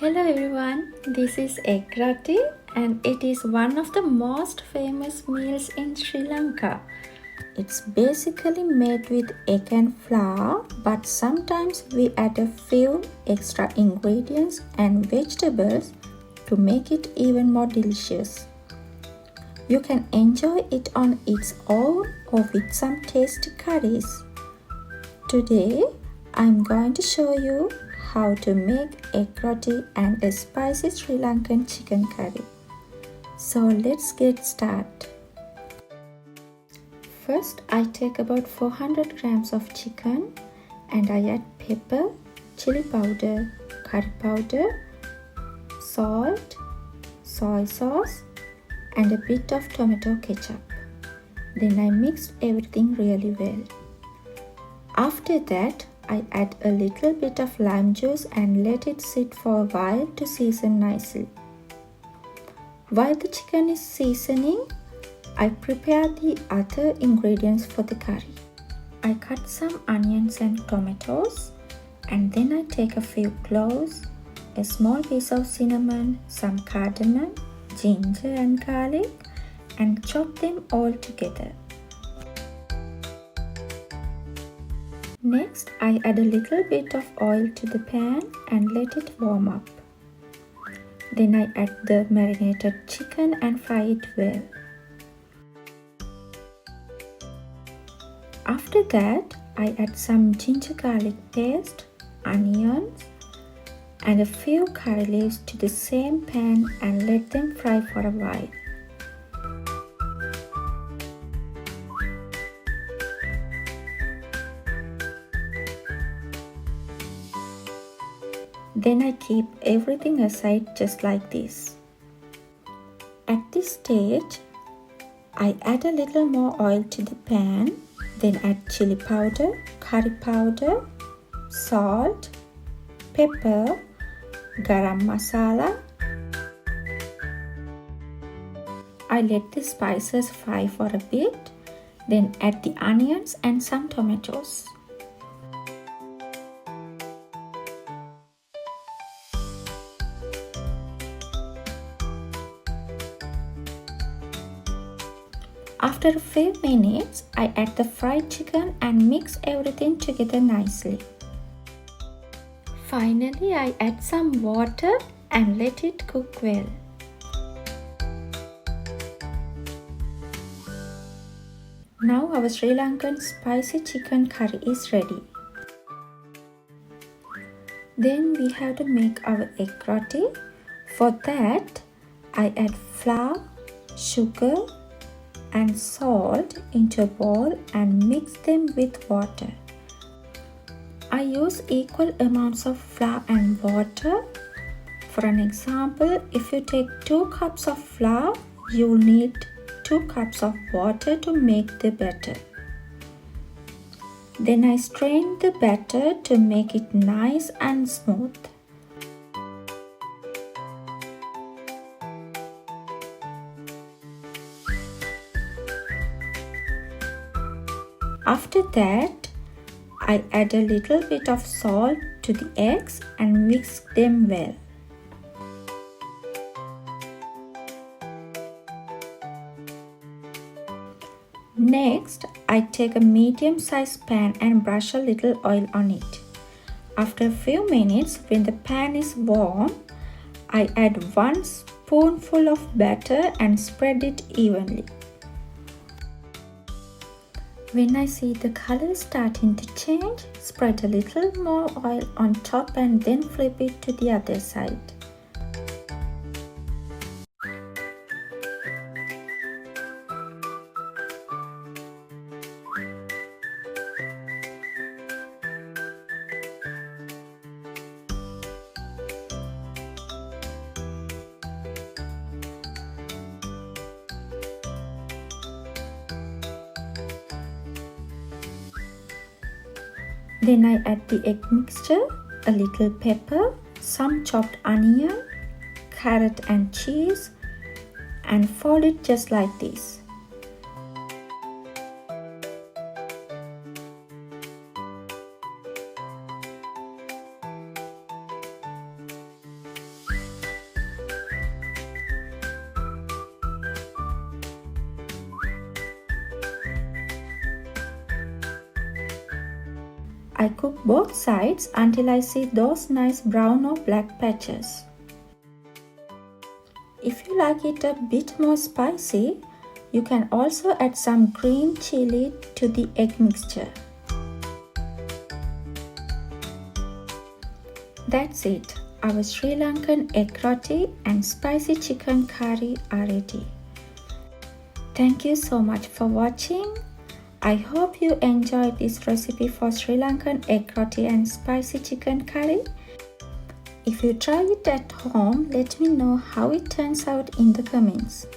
Hello everyone, this is eggroti and it is one of the most famous meals in Sri Lanka. It's basically made with egg and flour, but sometimes we add a few extra ingredients and vegetables to make it even more delicious. You can enjoy it on its own or with some tasty curries. Today, I'm going to show you how to make eggroti and a spicy Sri Lankan chicken curry. So let's get started. First, I take about 400 grams of chicken and I add pepper, chili powder, curry powder, salt, soy sauce and a bit of tomato ketchup. Then I mix everything really well. After that, I add a little bit of lime juice and let it sit for a while to season nicely. While the chicken is seasoning, I prepare the other ingredients for the curry. I cut some onions and tomatoes, and then I take a few cloves, a small piece of cinnamon, some cardamom, ginger and garlic, and chop them all together. Next, I add a little bit of oil to the pan and let it warm up. Then I add the marinated chicken and fry it well. After that, I add some ginger garlic paste, onions, and a few curry leaves to the same pan and let them fry for a while. Then I keep everything aside just like this. At this stage, I add a little more oil to the pan, then add chili powder, curry powder, salt, pepper, garam masala. I let the spices fry for a bit, then add the onions and some tomatoes. After a few minutes, I add the fried chicken and mix everything together nicely. Finally, I add some water and let it cook well. Now our Sri Lankan spicy chicken curry is ready. Then we have to make our eggroti. For that, I add flour, sugar, and salt into a bowl and mix them with water. I use equal amounts of flour and water. For an example, if you take 2 cups of flour, you will need 2 cups of water to make the batter. Then I strain the batter to make it nice and smooth. After that, I add a little bit of salt to the eggs and mix them well. Next, I take a medium-sized pan and brush a little oil on it. After a few minutes, when the pan is warm, I add 1 spoonful of batter and spread it evenly. When I see the color starting to change, spread a little more oil on top and then flip it to the other side. Then I add the egg mixture, a little pepper, some chopped onion, carrot and cheese, and fold it just like this. I cook both sides until I see those nice brown or black patches. If you like it a bit more spicy, you can also add some green chili to the egg mixture. That's it. Our Sri Lankan egg roti and spicy chicken curry are ready. Thank you so much for watching. I hope you enjoyed this recipe for Sri Lankan egg roti and spicy chicken curry. If you try it at home, let me know how it turns out in the comments.